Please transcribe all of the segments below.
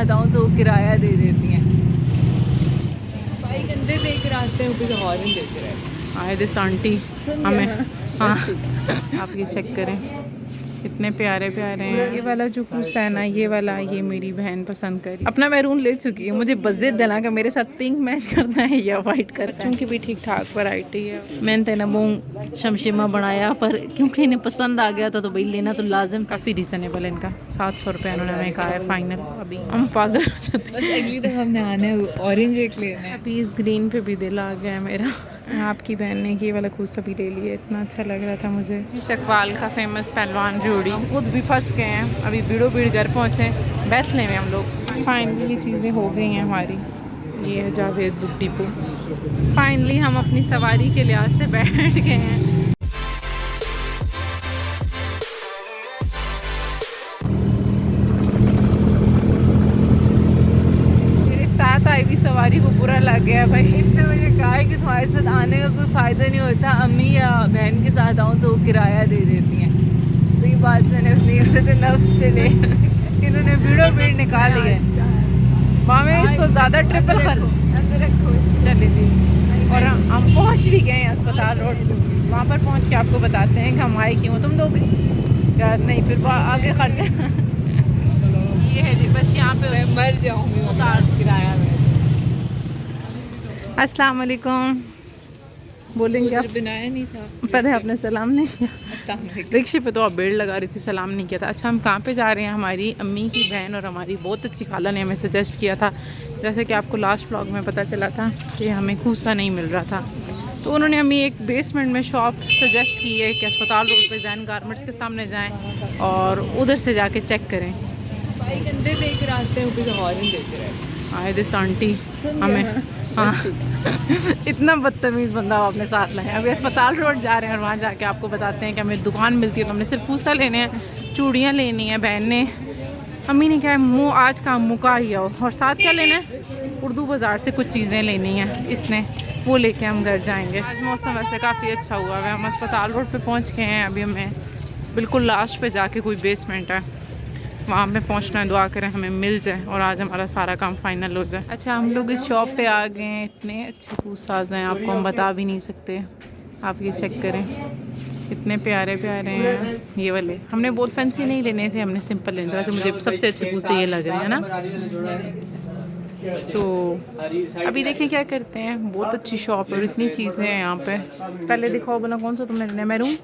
साथ आऊँ तो किराया दे देती हैं। भाई गंदे देख रास्ते में कुछ हॉर्न देते रहते आए दिस आंटी हमें। हाँ आप ये चेक करें, इतने प्यारे प्यारे हैं। ये वाला जो कूसा है ना, ये वाला ये मेरी बहन पसंद करी, अपना मैरून ले चुकी है। मुझे बस दिला कि मेरे साथ पिंक मैच करना है या वाइट करना है, क्योंकि भी ठीक ठाक वैरायटी है। मैंने तो ना वो शमशिमा बनाया, पर क्योंकि इन्हें पसंद आ गया था तो भाई लेना तो लाजिम। काफ़ी रीज़नेबल है इनका, 700 रुपये इन्होंने हमें कहा है फाइनल। अभी हम पागल हो जाते बस अगली दफ़ा हमने आना है ऑरेंज एक लेना है। अभी इस ग्रीन पे भी दिल आ गया है मेरा। आपकी बहन ने ये वाला कूसा भी ले लिया, इतना अच्छा लग रहा था मुझे। चकवाल का फेमस पहलवान जोड़ी, हम खुद भी फंस गए हैं। अभी बीड़ो बीड़ घर पहुँचे, बैठने में हम लोग। फाइनली ये चीज़ें हो गई हैं हमारी। ये है जावेद बुक डिपो। फाइनली हम अपनी सवारी के लिहाज से बैठ गए हैं। मेरे साथ आई हुई सवारी को बुरा लग गया भाई। इसने मुझे कहा है कि तुम्हारे साथ आने का कोई फ़ायदा नहीं होता, अम्मी या बहन के साथ आऊँ तो किराया दे देती हैं। तो ये बात मैंने अपनी इज्जत नफ्स से ले इन्होंने बीड़ो बीड़ निकाल लिए। मामे इस तो ज़्यादा ट्रिपल कर चले थी। और हम पहुंच भी गए हैं अस्पताल रोड। वहाँ पर पहुंच के आपको बताते हैं कि हम आए क्यों। तुम दोगे यार? नहीं, फिर आगे खर्चा। ये है जी, बस यहाँ पे मैं मर जाऊँगी उतार। किराया में। अस्सलाम वालेकुम बोलेंगे आप? बनाया नहीं था, पता है आपने सलाम नहीं किया। अस्सलाम वालेकुम। रिक्शे पे तो आप बेड़ लगा रही थी, सलाम नहीं किया था। अच्छा हम कहाँ पे जा रहे हैं? हमारी अम्मी की बहन और हमारी बहुत अच्छी खाला ने हमें सजेस्ट किया था, जैसे कि आपको लास्ट व्लॉग में पता चला था कि हमें कूसा नहीं मिल रहा था, तो उन्होंने हमें एक बेसमेंट में शॉप सजेस्ट की है कि अस्पताल रोड पे जैन गारमेंट्स के सामने जाएं और उधर से जाके चेक करें। भाई गंदे देख रास्ते में कुछ हॉर्न देते रहते आए दिस आंटी हमें। हाँ इतना बदतमीज़ बंदा वो अपने साथ लाए। अभी अस्पताल रोड जा रहे हैं और वहाँ जाके आपको बताते हैं कि हमें दुकान मिलती है तो हमने सिर्फ कूसा लेने हैं, चूड़ियाँ लेनी है। बहन ने, अम्मी ने क्या है, मुँह आज का मुका ही आओ। और साथ क्या लेना है? उर्दू बाज़ार से कुछ चीज़ें लेनी है इसने, वो लेके हम घर जाएंगे। आज मौसम वैसे काफ़ी अच्छा हुआ है। हम अस्पताल रोड पे पहुँच गए हैं। अभी हमें बिल्कुल लास्ट पे जाके कोई बेसमेंट है, वहाँ पे पहुँचना है। दुआ करें हमें मिल जाए और आज हमारा सारा काम फाइनल हो जाए। अच्छा हम लोग इस शॉप पे आ गए हैं। इतने अच्छे कूसाज हैं, आपको हम बता भी नहीं सकते। आप ये चेक करें, इतने प्यारे प्यारे हैं। ये वाले हमने बहुत फैंसी नहीं लेने थे, हमने सिंपल लेने थे। वैसे मुझे सबसे अच्छे कूसे ये लग रहे हैं ना। तो अभी देखें क्या करते हैं। बहुत अच्छी शॉप है और इतनी चीज़ें हैं यहाँ पे। पहले दिखाओ बोला कौन सा तुमने लेना है? मैरून।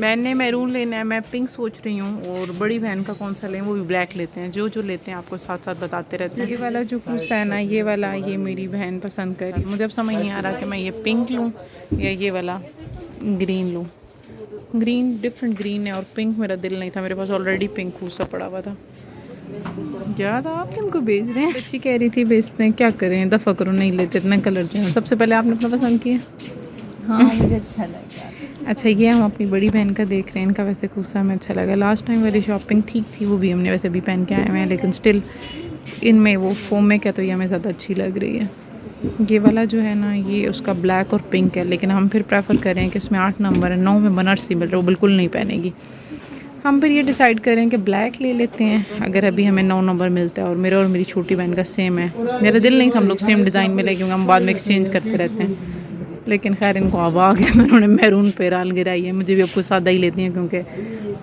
बहन ने मैरून लेना है, मैं पिंक सोच रही हूँ। और बड़ी बहन का कौन सा लें? वो भी ब्लैक लेते हैं। जो जो लेते हैं आपको साथ साथ बताते रहते हैं। ये वाला जो कूसा है ना, ये वाला ये मेरी बहन पसंद करी। मुझे अब समझ नहीं आ रहा कि मैं ये पिंक लूँ या ये वाला ग्रीन लूँ। ग्रीन डिफरेंट ग्रीन है और पिंक मेरा दिल नहीं था, मेरे पास ऑलरेडी पिंक कूसा पड़ा हुआ था। क्या था आप किनको बेच रहे हैं? अच्छी कह रही थी बेचते हैं, क्या करें, दफ़ा करो नहीं लेते इतने कलर जो हैं। सबसे पहले आपने अपना पसंद किया। हाँ मुझे अच्छा लगा। अच्छा ये हम अपनी बड़ी बहन का देख रहे हैं, इनका वैसे कूसा हमें अच्छा लगा। लास्ट टाइम वाली शॉपिंग ठीक थी, वो भी हमने वैसे भी पहन के आए हुए हैं, लेकिन स्टिल इनमें वो फोम में क्या, तो ये हमें ज़्यादा अच्छी लग रही है। ये वाला जो है ना, ये उसका ब्लैक और पिंक है, लेकिन हम फिर प्रेफर कर रहे हैं कि इसमें 8 नंबर है, 9 में बनारसी मिल रहा है, वो बिल्कुल नहीं पहनेगी। हम फिर ये डिसाइड करें कि ब्लैक ले लेते हैं अगर अभी हमें 9 नंबर मिलता है। और मेरा और मेरी छोटी बहन का सेम है। मेरा दिल नहीं था हम लोग सेम डिज़ाइन में ले, क्योंकि हम बाद में एक्सचेंज करते रहते हैं, लेकिन खैर इनको अब आ गया, उन्होंने मैरून पे राल गिराई है। मुझे भी अब कुछ सादा ही लेती हैं क्योंकि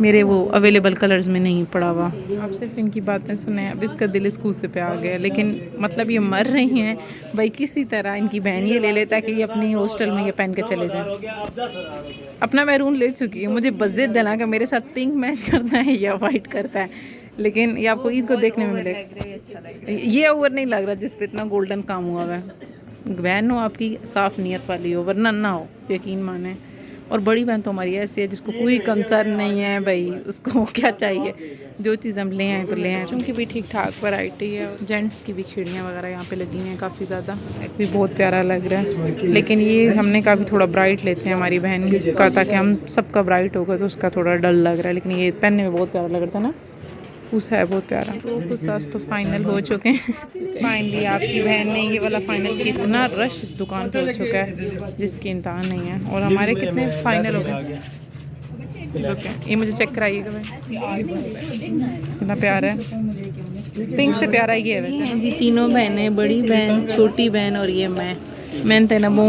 मेरे वो अवेलेबल कलर्स में नहीं पड़ा हुआ। अब सिर्फ इनकी बातें सुने, अब इसका दिल इस कूसे पे आ गया। लेकिन मतलब ये मर रही हैं भाई, किसी तरह इनकी बहन ये ले लेता कि ये अपनी हॉस्टल में ये पहन के चले जाएं। अपना मैरून ले चुकी है, मुझे बस दिला कि मेरे साथ पिंक मैच करना है या वाइट करता है, लेकिन ये आपको ईद को देखने में मिलेगा। ये ओवर नहीं लग रहा जिस पे इतना गोल्डन काम हुआ हुआ है। बहन हो आपकी साफ़ नियत वाली हो, वरना ना हो, यकीन माने। और बड़ी बहन तो हमारी ऐसी है जिसको कोई कंसर्न नहीं है भाई, उसको क्या चाहिए, जो चीज़ हम ले आए तो ले आए। उनकी भी ठीक ठाक वैरायटी है। जेंट्स की भी खिड़ियाँ वगैरह यहाँ पे लगी हैं काफ़ी ज़्यादा, भी बहुत प्यारा लग रहा है। लेकिन ये हमने कहा भी थोड़ा ब्राइट लेते हैं हमारी बहन का, ताकि हम सबका ब्राइट होगा तो उसका थोड़ा डल लग रहा है। लेकिन ये पहनने में बहुत प्यारा लग रहा था ना, कूसा है बहुत प्यारा। तो कूसास तो फाइनल हो चुके हैं। फाइनली आपकी बहन ने ये वाला फाइनल किया। इतना रश इस दुकान पे हो चुका है जिसकी इंतहा नहीं है। और हमारे कितने फाइनल हो गए? ओके, ये मुझे चेक कराइएगा भाई, कितना प्यारा है, पिंक से प्यारा ये है वैसे। जी तीनों बहनें, बड़ी बहन, छोटी बहन और ये मैंने तो ना वो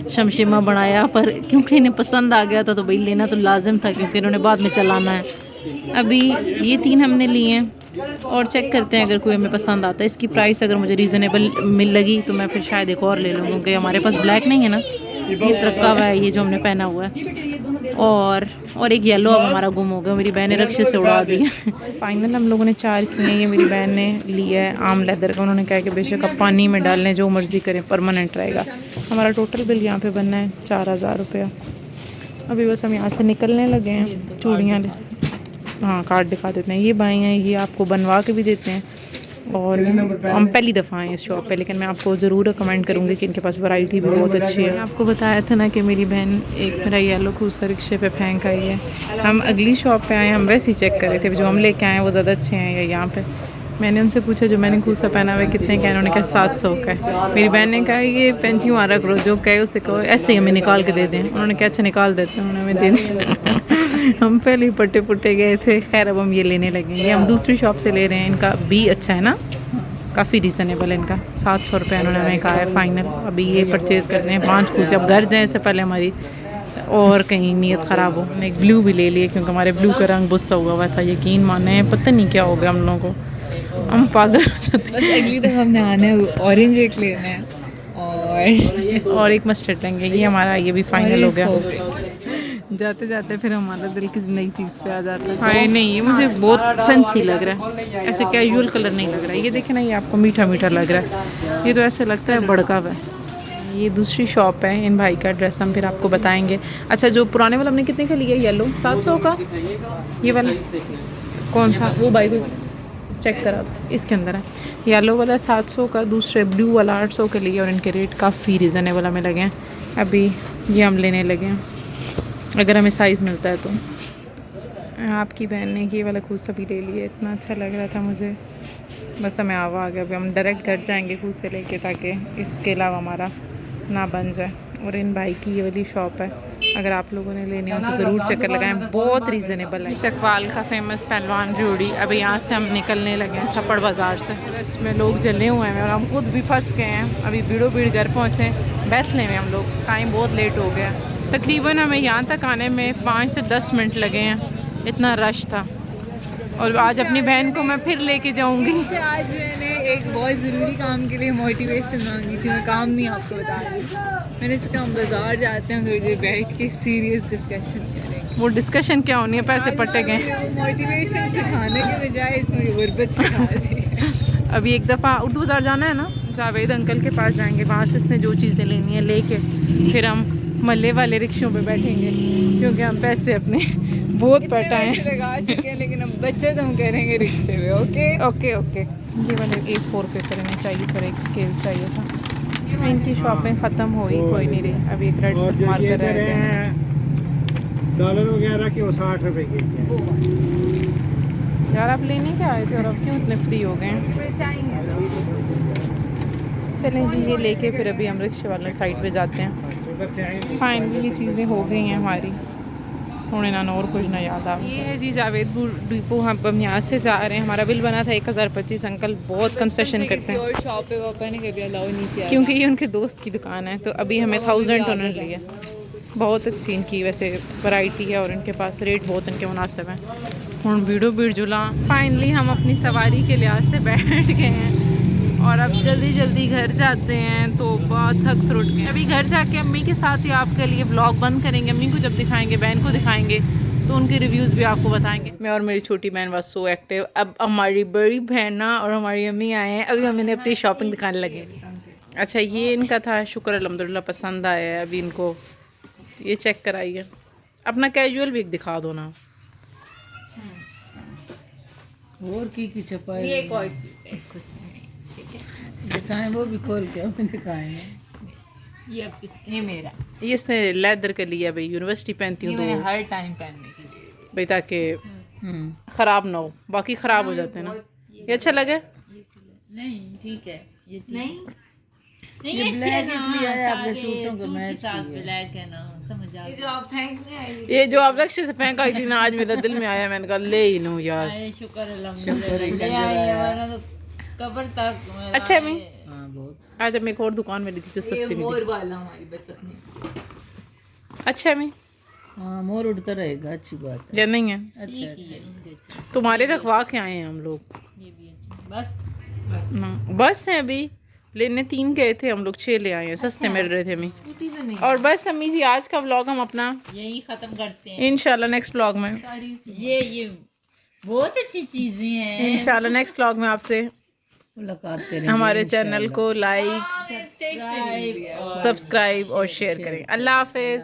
शमशीमा बनाया, पर क्योंकि इन्हें पसंद आ गया था तो भाई लेना तो लाजिम था, क्योंकि इन्होंने बाद में चलाना है। अभी ये 3 हमने लिए हैं और चेक करते हैं अगर कोई हमें पसंद आता है। इसकी प्राइस अगर मुझे रीज़नेबल मिल लगी तो मैं फिर शायद एक और ले लूँ, क्योंकि हमारे पास ब्लैक नहीं है ना, ये रखा हुआ है ये जो हमने पहना हुआ है। और एक येलो अब हमारा गुम हो गया, मेरी बहन ने रक्षे से उड़ा दिया। फाइनल हम लोगों ने 4 किए हैं। ये मेरी बहन ने लिया है आम लेदर का, उन्होंने कहा कि बेशक आप पानी में डाल लें, जो मर्ज़ी करें, परमानेंट रहेगा। हमारा टोटल बिल यहाँ पे बनना है 4000 रुपया। अभी बस हम यहाँ से निकलने लगे हैं। चूड़ियाँ हाँ कार्ड दिखा देते हैं, ये भाई हैं, ये आपको बनवा के भी देते हैं। और हम पहली दफ़ा आए इस शॉप पे, लेकिन मैं आपको ज़रूर रिकमेंड करूँगी कि इनके पास वैरायटी भी बहुत अच्छी है। आपको बताया था ना कि मेरी बहन एक मेरा येलो खूसा रिक्शे पे फेंक आई है। हम अगली शॉप पे आए, हम वैसे ही चेक कर रहे थे, जो हम लेके आए हैं वो ज़्यादा अच्छे हैं या यहाँ पे। मैंने उनसे पूछा जो मैंने खूसा पहना हुआ है कितने का है, उन्होंने कहा 700 का है। मेरी बहन ने कहा ये पेंची मारा करो, जो कहे उसे कहो, ऐसे ही हमें निकाल के दे दें। उन्होंने कहा अच्छा निकाल देते हैं, उन्होंने हमें दे दिया। हम पहले ही पट्टे पुट्टे गए थे, खैर अब हम ये लेने लगेंगे। हम दूसरी शॉप से ले रहे हैं, इनका भी अच्छा है ना, काफ़ी रीज़नेबल है इनका। 700 रुपये उन्होंने हमें कहा है फ़ाइनल। अभी ये परचेज़ करते हैं 5 खूसे। अब घर जाए से पहले हमारी और कहीं नीयत ख़राब हो। हमने एक ब्लू भी ले लिए, क्योंकि हमारे ब्लू का रंग गुस्सा हुआ था। यकीन माने पता नहीं क्या हो गया हम लोगों को, हम पागल हो जाते हैं। अगली दफ़ा हमने आना है, ऑरेंज एक लेना है और एक मस्टर्ड लेंगे। ये हमारा ये भी फाइनल हो गया। जाते जाते फिर हमारा दिल किसी नई चीज़ पे आ जाता है। हाँ नहीं, ये मुझे बहुत फैंसी लग रहा है, ऐसे कैजुअल कलर नहीं लग रहा है। ये देखे ना, ये आपको मीठा मीठा लग रहा है, ये तो ऐसे लगता है बड़का हुआ है। ये दूसरी शॉप है, इन भाई का एड्रेस हम फिर आपको बताएंगे। अच्छा जो पुराने वाला हमने कितने का लिया, येलो 700 का, ये वाला कौन सा, वो भाई को चेक करा दो, इसके अंदर है। येलो वाला 700 का, दूसरे ब्लू वाला 800 के लिए, और इनके रेट काफ़ी रीज़नेबल हमें लगे हैं। अभी ये हम लेने लगे हैं, अगर हमें साइज़ मिलता है तो। आपकी बहन ने ये वाला खूसा भी ले लिया, इतना अच्छा लग रहा था मुझे, बस हमें आवा आ गया। अभी हम डायरेक्ट घर जाएंगे खूसे लेके, ताकि इसके अलावा हमारा ना बन जाए। और इन भाई की ये वाली शॉप है, अगर आप लोगों ने लेनी हो तो ज़रूर चक्कर लगाएं, बहुत रीज़नेबल है। चकवाल का फेमस पहलवान रेवड़ी। अभी यहाँ से हम निकलने लगे हैं छप्पड़ बाज़ार से। इसमें लोग जले हुए हैं और हम खुद भी फंस गए हैं। अभी बीड़ो बीड़ घर पहुँचे, बैठने में हम लोग, टाइम बहुत लेट हो गया। तकरीबन हमें यहाँ तक आने में 5 से 10 मिनट लगे हैं, इतना रश था। और आज अपनी बहन को मैं फिर लेके जाऊंगी। आज मैंने एक बहुत ज़रूरी काम के लिए मोटिवेशन मांगी थी, मैं काम नहीं आपको बता रही। मैंने इसका हम बाज़ार जाते हैं, थोड़ी देर बैठ के सीरियस डिस्कशन करेंगे। वो डिस्कशन क्या होनी है, पैसे पटे गए। मोटिवेशन सिखाने के बजाय इसमें गुर्बत सिखा रही है। अभी एक दफ़ा उर्दू बाज़ार जाना है ना, जावेद अंकल के पास जाएंगे, वहाँ से इसने जो चीज़ें लेनी है लेके फिर हम महल्ले वाले रिक्शों पे बैठेंगे, क्योंकि हम पैसे अपने बहुत पटाए लगा चुके हैं, लेकिन अब बचत हम करेंगे रिक्शे में। Okay okay okay. ये वाले A4 पेपर हमें चाहिए, पर एक स्केल चाहिए था। इनकी शॉपिंग ख़त्म हुई, कोई नहीं रही। अभी एक रेड सट मार कर रहे हैं डॉलर वगैरह के, वो 60 रुपए के यार। आप लेने क्या आए थे और अब क्यों इतने फ्री हो गए हैं? चलें जी, ये लेके फिर अभी हम रिक्शे वाले साइड पे जाते हैं। फाइनली ये चीज़ें हो गई हैं हमारी, थोड़े ना और कुछ ना याद आ। ये है जी जावेद डिपो, हम यहाँ से जा रहे हैं। हमारा बिल बना था 1025। अंकल बहुत कंसेशन करते हैं, और शॉप पे पापा ने कभी अलाउ नहीं किया, क्योंकि ये उनके दोस्त की दुकान है। तो अभी हमें 1000 उन्होंने लिया। बहुत अच्छी इनकी वैसे वैरायटी है, और इनके पास रेट बहुत इनके मुनासिब हैं। हम बीड़ो बीड़ जुला। फाइनली हम अपनी सवारी के लिहाज से बैठ गए हैं, और अब जल्दी जल्दी घर जाते हैं। तो बहुत थक थरुट के अभी घर जाके अम्मी के साथ ही आपके लिए व्लॉग बंद करेंगे। अम्मी को जब दिखाएंगे, बहन को दिखाएंगे, तो उनके रिव्यूज़ भी आपको बताएंगे। मैं और मेरी छोटी बहन बस सो एक्टिव। अब हमारी बड़ी बहन ना और हमारी अम्मी आए हैं, अभी हम इन्हें अपनी शॉपिंग दिखाने लगे। अच्छा ये इनका था, शुक्र अल्हम्दुलिल्लाह पसंद आया है। अभी इनको ये चेक कराइए, अपना कैजुअल भी एक दिखा दो ना। और की छपाई ये एक और चीज़ है, कुछ दिखाएं, वो भी खोल के हमें दिखाएं। ये अब ये मेरा, ये इसने लेदर के लिया भाई, यूनिवर्सिटी पहनती हूँ मैंने तो हर टाइम पहनने के लिए भाई, ताकि ख़राब ना हो, बाकी ख़राब हो जाते हैं ना। ये अच्छा लगे? नहीं ठीक है, ये नहीं ये ब्लैक इसलिए है, आपके सूटों के मैच साथ ब्लैक है ना, समझ आ ये जो आप फेंकने आई ये जो आप रक्शे से फेंक आई थी ना, आज मेरे दिल में आया, मैंने कहा ले ही लूँ यार। गया। शुक्र अल्हम्दुलिल्लाह ले आई है, वरना तो कब्र तक मेरा अच्छा अम्मी, हाँ बहुत आज हम एक और दुकान में ली थी जो ये सस्ती मोर मिली। वाला हमारी बतख ने। अच्छा अम्मी, हाँ मोर उड़ता रहेगा, अच्छी बात है। या नहीं है? अच्छा अच्छा तुम्हारे रखवा के आए हैं हम लोग। ये भी अच्छा बस हाँ, बस हैं अभी लेने, 3 गए थे हम लोग, 6 ले आए हैं, सस्ते मिल रहे थे अम्मी। टूटी तो नहीं और बस अम्मी जी, आज का व्लॉग हम अपना यही खत्म करते हैं। इंशाल्लाह नेक्स्ट व्लॉग में, ये बहुत अच्छी चीजें हैं। इंशाल्लाह नेक्स्ट व्लॉग में आपसे मुलाकात करेंगे हमारे इंशाल्लाह। चैनल को लाइक, सब्सक्राइब सब्सक्राइब और शेयर करें। अल्लाह हाफिज।